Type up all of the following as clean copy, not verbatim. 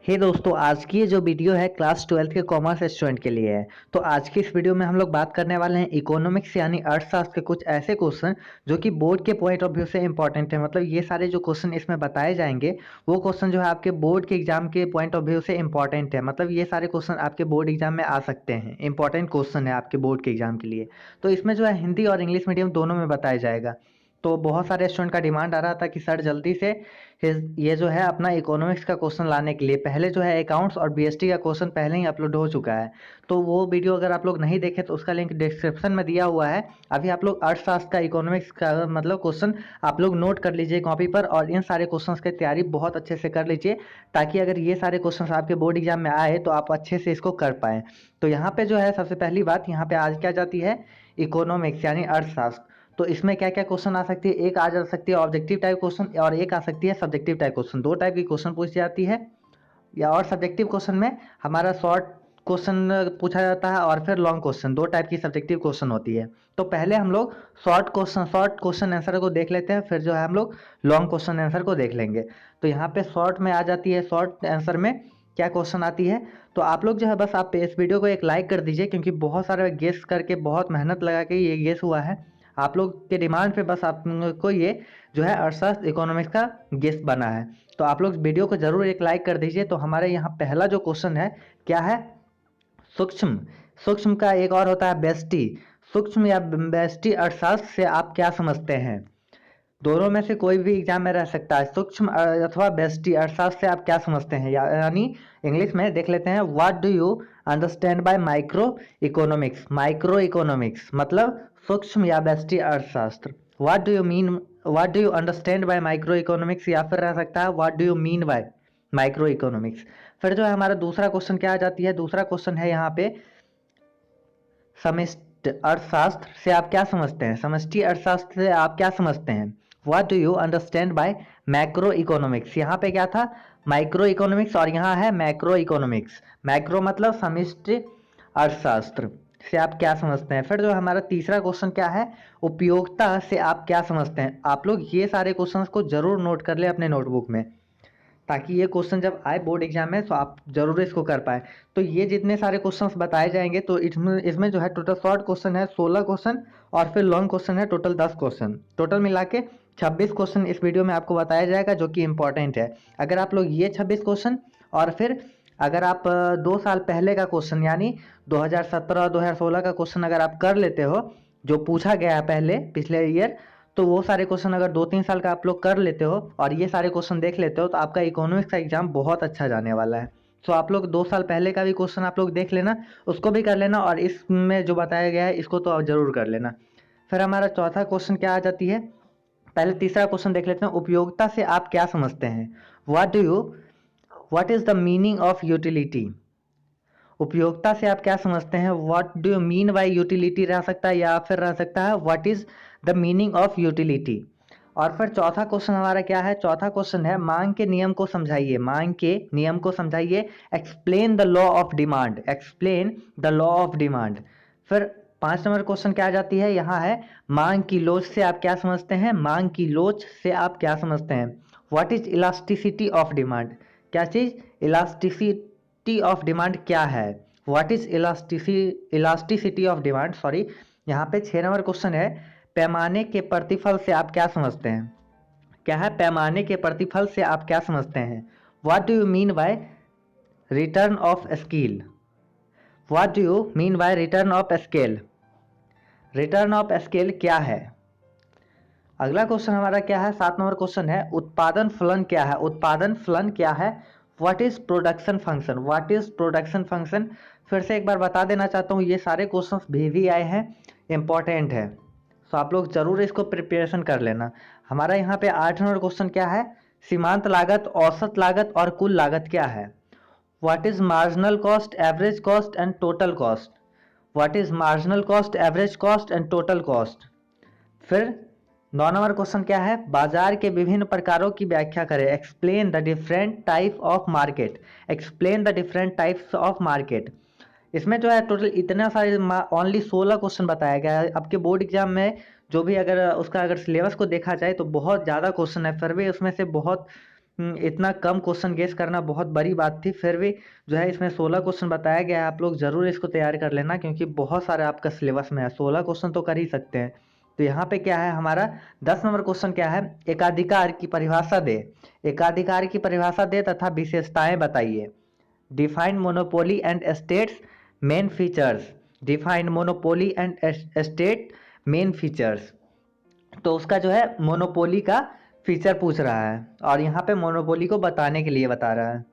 हे दोस्तों, आज की ये जो वीडियो है क्लास 12 के कॉमर्स स्टूडेंट के लिए है। तो आज की इस वीडियो में हम लोग बात करने वाले हैं इकोनॉमिक्स यानी अर्थशास्त्र के कुछ ऐसे क्वेश्चन जो कि बोर्ड के पॉइंट ऑफ व्यू से इंपॉर्टेंट है। मतलब ये सारे जो क्वेश्चन इसमें बताए जाएंगे वो क्वेश्चन जो है आपके बोर्ड के एग्जाम के पॉइंट ऑफ व्यू से इंपॉर्टेंट है। मतलब ये सारे क्वेश्चन आपके बोर्ड एग्जाम में आ सकते हैं, इंपॉर्टेंट क्वेश्चन है आपके बोर्ड के एग्जाम के लिए। तो इसमें जो है हिंदी और इंग्लिश मीडियम दोनों में बताया जाएगा। तो बहुत सारे स्टूडेंट का डिमांड आ रहा था कि सर जल्दी से ये जो है अपना इकोनॉमिक्स का क्वेश्चन लाने के लिए। पहले जो है अकाउंट्स और बीएसटी का क्वेश्चन पहले ही अपलोड हो चुका है, तो वो वीडियो अगर आप लोग नहीं देखे तो उसका लिंक डिस्क्रिप्शन में दिया हुआ है। अभी आप लोग अर्थशास्त्र का इकोनॉमिक्स का मतलब क्वेश्चन आप लोग नोट कर लीजिए कॉपी पर, और इन सारे क्वेश्चन की तैयारी बहुत अच्छे से कर लीजिए, ताकि अगर ये सारे क्वेश्चन आपके बोर्ड एग्जाम में आए तो आप अच्छे से इसको कर पाएँ। तो यहाँ पे जो है सबसे पहली बात यहाँ पे आज क्या जाती है, इकोनॉमिक्स यानी अर्थशास्त्र। तो इसमें क्या क्या क्वेश्चन आ सकती है, एक आ जा सकती है ऑब्जेक्टिव टाइप क्वेश्चन और एक आ सकती है सब्जेक्टिव टाइप क्वेश्चन। दो टाइप की क्वेश्चन पूछी जाती है, या और सब्जेक्टिव क्वेश्चन में हमारा शॉर्ट क्वेश्चन पूछा जाता है और फिर लॉन्ग क्वेश्चन। दो टाइप की सब्जेक्टिव क्वेश्चन होती है। तो पहले हम लोग शॉर्ट क्वेश्चन आंसर को देख लेते हैं, फिर जो है हम लोग लॉन्ग क्वेश्चन आंसर को देख लेंगे। तो यहाँ पे शॉर्ट में आ जाती है, शॉर्ट आंसर में क्या क्वेश्चन आती है। तो आप लोग जो है बस आप इस वीडियो को एक लाइक कर दीजिए, क्योंकि बहुत सारे गेस करके बहुत मेहनत लगा के ये गेस हुआ है। आप लोग के डिमांड पे बस आपको ये जो है अर्थशास्त्र इकोनॉमिक्स का गेस बना है। तो आप लोग वीडियो को जरूर एक लाइक कर दीजिए। तो हमारे यहाँ पहला जो क्वेश्चन है क्या है, सूक्ष्म। सूक्ष्म का एक और होता है बेस्टी। सूक्ष्म या बेस्टी अर्थशास्त्र से आप क्या समझते हैं। दोनों में से कोई भी एग्जाम में रह सकता है। सूक्ष्म अथवा बेस्टी अर्थशास्त्र से आप क्या समझते हैं, यानी इंग्लिश में देख लेते हैं। What do you understand by micro economics. Micro economics मतलब सूक्ष्म या बेस्टी अर्थशास्त्र। What do you mean, what do you understand by micro economics, या फिर रह सकता है what do you mean by micro economics. फिर जो है हमारा दूसरा क्वेश्चन क्या आ जाती है, दूसरा क्वेश्चन है यहाँ पे समष्टि अर्थशास्त्र से आप क्या समझते हैं। समष्टि अर्थशास्त्र से आप क्या समझते हैं। What do you understand by macro economics. यहाँ पे क्या था, माइक्रो इकोनॉमिक्स, और यहाँ है मैक्रो इकोनॉमिक्स। मैक्रो मतलब समष्टि अर्थशास्त्र से आप क्या समझते हैं। फिर जो हमारा तीसरा क्वेश्चन क्या है, उपयोगिता से आप क्या समझते हैं। आप लोग ये सारे क्वेश्चंस को जरूर नोट कर ले अपने नोटबुक में, ताकि ये क्वेश्चन जब आए बोर्ड एग्जाम में तो आप जरूर इसको कर पाए। तो ये जितने सारे क्वेश्चंस बताए जाएंगे, तो इसमें जो है टोटल शॉर्ट क्वेश्चन है 16 क्वेश्चन, और फिर लॉन्ग क्वेश्चन है टोटल 10 क्वेश्चन। टोटल मिला के 26 क्वेश्चन इस वीडियो में आपको बताया जाएगा, जो कि इंपॉर्टेंट है। अगर आप लोग ये 26 क्वेश्चन, और फिर अगर आप 2 साल पहले का क्वेश्चन यानी 2017 और 2016 का क्वेश्चन अगर आप कर लेते हो, जो पूछा गया है पहले पिछले ईयर, तो वो सारे क्वेश्चन अगर 2-3 साल का आप लोग कर लेते हो और ये सारे क्वेश्चन देख लेते हो, तो आपका इकोनॉमिक्स का एग्जाम बहुत अच्छा जाने वाला है। तो आप लोग 2 साल पहले का भी क्वेश्चन आप लोग देख लेना, उसको भी कर लेना, और इसमें जो बताया गया है इसको तो आप जरूर कर लेना। फिर हमारा चौथा क्वेश्चन क्या आ जाती है, पहले तीसरा क्वेश्चन देख लेते हैं। उपयोगिता से आप क्या समझते हैं। What is the meaning of utility. उपयोगिता से आप क्या समझते हैं। What do you mean by utility रह सकता है, या फिर रह सकता है what is the meaning of utility. और फिर चौथा क्वेश्चन हमारा क्या है, चौथा क्वेश्चन है मांग के नियम को समझाइए। मांग के नियम को समझाइए। Explain the law of demand. Explain the law of demand. फिर 5 नंबर क्वेश्चन क्या आ जाती है, यहाँ है मांग की लोच से आप क्या समझते हैं। मांग की लोच से आप क्या समझते हैं। What is elasticity of demand. क्या चीज, इलास्टिसिटी ऑफ डिमांड क्या है। What is elasticity of demand, sorry. यहाँ पे 6 नंबर क्वेश्चन है, पैमाने के प्रतिफल से आप क्या समझते हैं। क्या है, पैमाने के प्रतिफल से आप क्या समझते हैं। What do you mean by return of scale. What do you mean by return of scale. Return of scale क्या है। अगला क्वेश्चन हमारा क्या है, 7 नंबर क्वेश्चन है, उत्पादन फलन क्या है। उत्पादन फलन क्या है। What is production function. What is production function. फिर से एक बार बता देना चाहता हूँ, ये सारे क्वेश्चंस भी आए हैं, इंपॉर्टेंट है, तो आप लोग जरूर इसको प्रिपरेशन कर लेना। हमारा यहाँ पे 8 नंबर क्वेश्चन क्या है, सीमांत लागत, औसत लागत और कुल लागत क्या है। What is marginal cost, average cost and total cost. What is marginal cost, average cost and total cost. फिर 9 नंबर क्वेश्चन क्या है, बाजार के विभिन्न प्रकारों की व्याख्या करें। Explain the different type of market. Explain the different types of market. इसमें जो है टोटल इतना सारे ओनली 16 क्वेश्चन बताया गया है। आपके बोर्ड एग्जाम में जो भी अगर उसका अगर सिलेबस को देखा जाए तो बहुत ज़्यादा क्वेश्चन है, फिर भी उसमें से बहुत इतना कम क्वेश्चन गेस करना बहुत बड़ी बात थी, फिर भी जो है इसमें 16 क्वेश्चन बताया गया है। आप लोग जरूर इसको तैयार कर लेना, क्योंकि बहुत सारे आपका सिलेबस में है, 16 क्वेश्चन तो कर ही सकते हैं। तो यहाँ पे क्या है हमारा 10 नंबर क्वेश्चन क्या है, एकाधिकार की परिभाषा दे। एकाधिकार की परिभाषा दे तथा विशेषताएं बताइए। Define monopoly and states main features. Define monopoly and state main features. तो उसका जो है मोनोपोली का फीचर पूछ रहा है, और यहाँ पे मोनोपोली को बताने के लिए बता रहा है।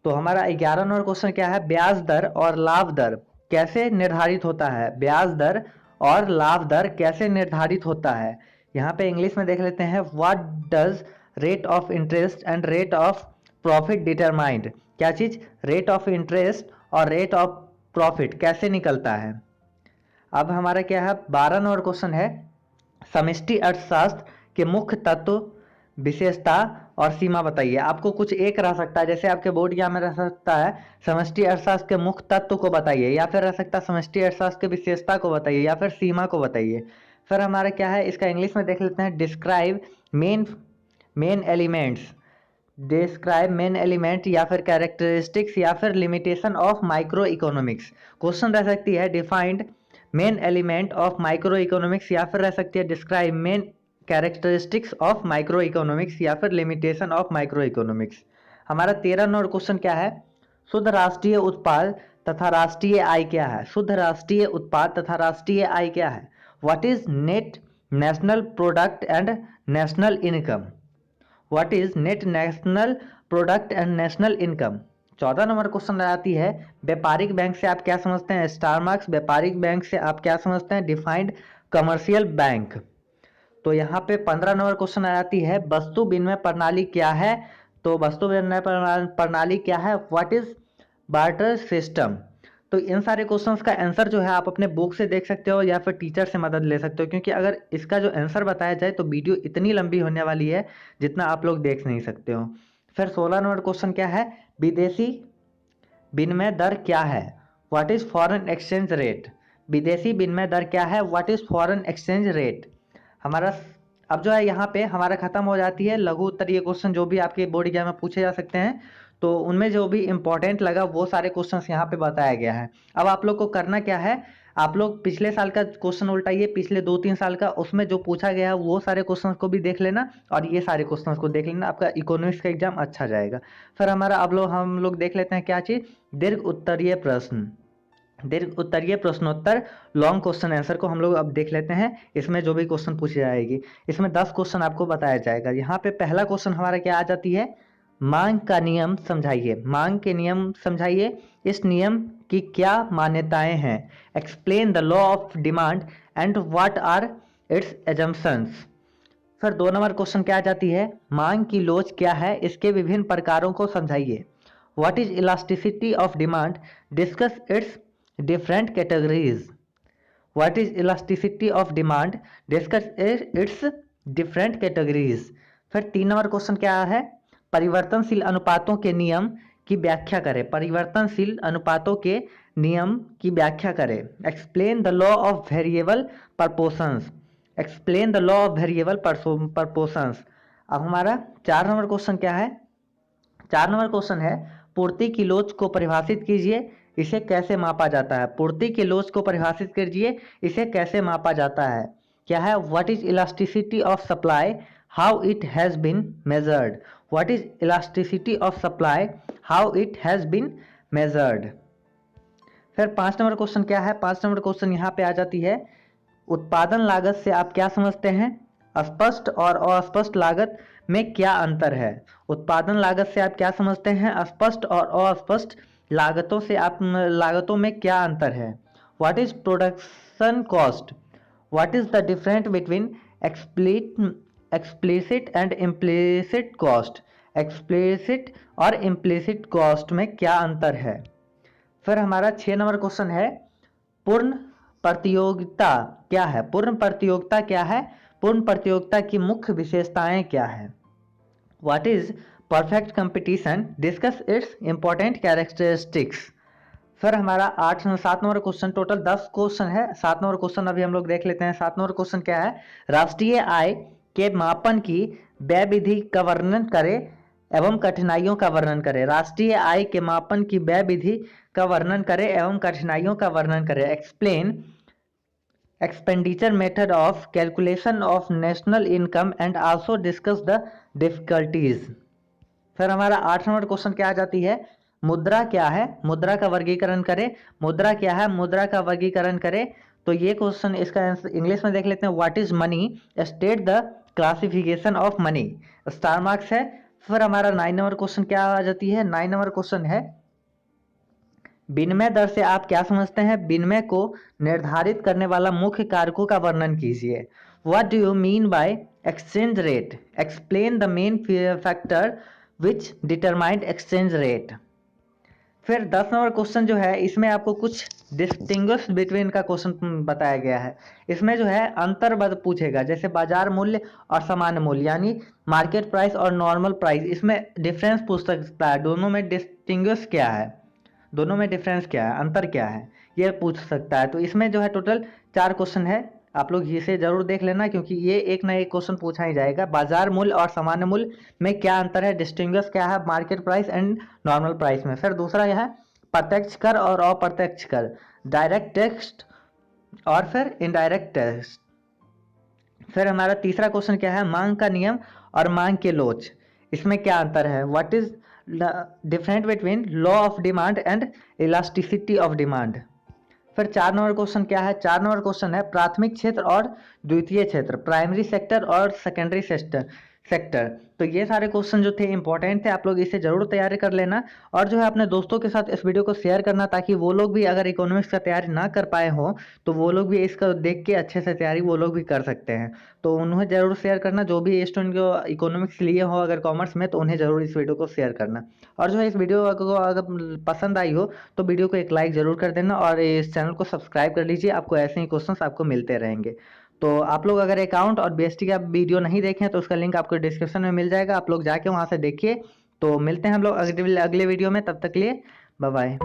तो हमारा 11 नंबर क्वेश्चन क्या है, ब्याज दर और लाभ दर कैसे निर्धारित होता है। ब्याज दर और लाभ दर कैसे निर्धारित होता है। यहाँ पे इंग्लिश में देख लेते हैं, what does rate of interest and rate of profit determined. क्या चीज, रेट ऑफ इंटरेस्ट और रेट ऑफ प्रॉफिट कैसे निकलता है। अब हमारा क्या है 12 नंबर क्वेश्चन है, समष्टि अर्थशास्त्र के मुख्य तत्व, विशेषता और सीमा बताइए। आपको कुछ एक रह सकता है, जैसे आपके बोर्ड एग्जाम में रह सकता है समष्टि अर्थशास्त्र के मुख्य तत्व को बताइए, या फिर रह सकता है समष्टि अर्थशास्त्र के विशेषता को बताइए, या फिर सीमा को बताइए। फिर हमारा क्या है, इसका इंग्लिश में देख लेते हैं, describe main elements. Describe main element या फिर कैरेक्टरिस्टिक्स या फिर limitation of micro economics. Question रह सकती है defined main element of micro economics, या फिर रह सकती है describe main characteristics of micro economics, या फिर लिमिटेशन ऑफ माइक्रो इकोनॉमिक्स। हमारा 13 नंबर क्वेश्चन क्या है, शुद्ध राष्ट्रीय उत्पाद तथा राष्ट्रीय आय क्या है। शुद्ध राष्ट्रीय उत्पाद तथा राष्ट्रीय आय क्या है। What is net national product and national income. What is net national product and national income. 14 number question आती है, व्यापारिक बैंक से आप क्या समझते हैं। स्टार मार्क्स, व्यापारिक बैंक से आप क्या समझते हैं। Defined commercial bank. तो यहाँ पे 15 नंबर क्वेश्चन आ जाती है, वस्तु विनिमय प्रणाली क्या है। तो वस्तु विनिमय प्रणाली क्या है, व्हाट इज बार्टर सिस्टम। तो इन सारे क्वेश्चंस का आंसर जो है आप अपने बुक से देख सकते हो, या फिर टीचर से मदद ले सकते हो, क्योंकि अगर इसका जो आंसर बताया जाए तो वीडियो इतनी लंबी होने वाली है जितना आप लोग देख नहीं सकते हो। फिर 16 नंबर क्वेश्चन क्या है, विदेशी विनिमय दर क्या है। What is foreign exchange rate. विदेशी विनिमय दर क्या है, what is foreign exchange rate. हमारा अब जो है यहाँ पे हमारा खत्म हो जाती है लघु उत्तरीय क्वेश्चन, जो भी आपके बोर्ड एग्जाम में पूछे जा सकते हैं। तो उनमें जो भी इंपॉर्टेंट लगा वो सारे क्वेश्चंस यहाँ पे बताया गया है। अब आप लोग को करना क्या है, आप लोग पिछले साल का क्वेश्चन उल्टाइए, पिछले 2-3 साल का, उसमें जो पूछा गया है वो सारे क्वेश्चन को भी देख लेना, और ये सारे क्वेश्चन को देख लेना, आपका इकोनॉमिक्स का एग्जाम अच्छा जाएगा। फिर हमारा अब हम लोग देख लेते हैं क्या चीज़, दीर्घ उत्तरीय प्रश्न। दीर्घ उत्तरीय प्रश्नोत्तर लॉन्ग क्वेश्चन आंसर को हम लोग अब देख लेते हैं। इसमें जो भी क्वेश्चन पूछी जाएगी, इसमें 10 क्वेश्चन आपको बताया जाएगा। यहाँ पे पहला क्वेश्चन हमारा क्या आ जाती है, मांग का नियम समझाइए। मांग के नियम समझाइए, इस नियम की क्या मान्यताएं हैं। Explain the law of demand and what are its assumptions. फिर 2 नंबर क्वेश्चन क्या आ जाती है, मांग की लोच क्या है, इसके विभिन्न प्रकारों को समझाइए। What is elasticity of demand, discuss it's different categories. What is elasticity of demand, discuss its different categories. फिर 3 नंबर क्वेश्चन क्या है, परिवर्तनशील अनुपातों के नियम की व्याख्या करें। परिवर्तनशील अनुपातों के नियम की व्याख्या करें। Explain the law of variable proportions. Explain the law of variable proportions. अब हमारा 4 नंबर क्वेश्चन क्या है, 4 नंबर क्वेश्चन है, पूर्ति की लोच को परिभाषित कीजिए, इसे कैसे मापा जाता है। पूर्ति के लोच को परिभाषित कीजिए, इसे कैसे मापा जाता है। क्या है, what is elasticity of supply, how it has been measured. What is elasticity of supply, how it has been measured. फिर 5 नंबर क्वेश्चन क्या है, 5 नंबर क्वेश्चन यहाँ पे आ जाती है, उत्पादन लागत से आप क्या समझते हैं। स्पष्ट और अस्पष्ट लागत में क्या अंतर है। उत्पादन लागत से आप क्या समझते हैं, स्पष्ट और अस्पष्ट लागतों से आप लागतों में क्या अंतर है। What is production cost. What is the difference between explicit and implicit cost. Explicit और इम्प्लिसिट कॉस्ट में क्या अंतर है। फिर हमारा 6 नंबर क्वेश्चन है, पूर्ण प्रतियोगिता क्या है। पूर्ण प्रतियोगिता क्या है, पूर्ण प्रतियोगिता की मुख्य विशेषताएं क्या है। What is perfect competition, discuss it's important characteristics. फिर हमारा 7 नंबर क्वेश्चन, टोटल 10 क्वेश्चन है। 7 नंबर क्वेश्चन अभी हम लोग देख लेते हैं। 7 नंबर क्वेश्चन क्या है, राष्ट्रीय आय के मापन की व्यय विधि का वर्णन करें, एवं कठिनाइयों का वर्णन करें। राष्ट्रीय आय के मापन की व्यय विधि का वर्णन करें एवं कठिनाइयों का वर्णन करें। Explain expenditure method of calculation of national income and also discuss the difficulties। फिर हमारा 8 नंबर क्वेश्चन क्या आ जाती है, मुद्रा क्या है, मुद्रा का वर्गीकरण करें। मुद्रा क्या है, मुद्रा का वर्गीकरण करें। तो ये क्वेश्चन इसका इंग्लिश में देख लेते हैं। What is money, state the classification of money, star marks है। फिर हमारा 9 नंबर क्वेश्चन क्या आ जाती है, 9 नंबर क्वेश्चन है विनिमय दर से आप क्या समझते हैं। विनिमय को निर्धारित करने वाला मुख्य कारकों का वर्णन कीजिए। What do you mean by exchange rate, explain the main factor which determined exchange rate. फिर 10 नंबर क्वेश्चन जो है इसमें आपको कुछ डिस्टिंग्विश बिटवीन का क्वेश्चन बताया गया है। इसमें जो है अंतर पूछेगा, जैसे बाजार मूल्य और सामान्य मूल्य यानी मार्केट प्राइस और नॉर्मल प्राइस, इसमें डिफरेंस पूछ सकता है। दोनों में डिस्टिंग्विश क्या है, दोनों में डिफरेंस क्या है, अंतर क्या है, ये पूछ सकता है। तो इसमें जो है टोटल 4 क्वेश्चन है, आप लोग इसे जरूर देख लेना क्योंकि ये एक ना एक क्वेश्चन पूछा ही जाएगा। बाजार मूल्य और सामान्य मूल्य में क्या अंतर है, डिस्टिंग्विश क्या है market price and normal price में। फिर दूसरा यह है प्रत्यक्ष कर और अप्रत्यक्ष कर, डायरेक्ट टैक्स और फिर इनडायरेक्ट टैक्स। फिर हमारा तीसरा क्वेश्चन क्या है, मांग का नियम और मांग के लोच, इसमें क्या अंतर है। What is different between law of demand and elasticity of demand. फिर 4 नंबर क्वेश्चन क्या है, 4 नंबर क्वेश्चन है प्राथमिक क्षेत्र और द्वितीय क्षेत्र, प्राइमरी सेक्टर और सेकेंडरी सेक्टर। तो ये सारे क्वेश्चन जो थे इंपॉर्टेंट थे, आप लोग इसे जरूर तैयारी कर लेना और जो है अपने दोस्तों के साथ इस वीडियो को शेयर करना ताकि वो लोग भी अगर इकोनॉमिक्स का तैयारी ना कर पाए हो तो वो लोग भी इसका देख के अच्छे से तैयारी वो लोग भी कर सकते हैं। तो उन्हें जरूर शेयर करना, जो भी स्टूडेंट को इकोनॉमिक्स लिए हो अगर कॉमर्स में, तो उन्हें जरूर इस वीडियो को शेयर करना। और जो है इस वीडियो को अगर पसंद आई हो तो वीडियो को एक लाइक जरूर कर देना और इस चैनल को सब्सक्राइब कर लीजिए, आपको ऐसे ही क्वेश्चंस आपको मिलते रहेंगे। तो आप लोग अगर अकाउंट और बीएसटी का वीडियो नहीं देखें तो उसका लिंक आपको डिस्क्रिप्शन में मिल जाएगा, आप लोग जाके वहां से देखिए। तो मिलते हैं हम लोग अगले वीडियो में, तब तक के लिए बाय बाय।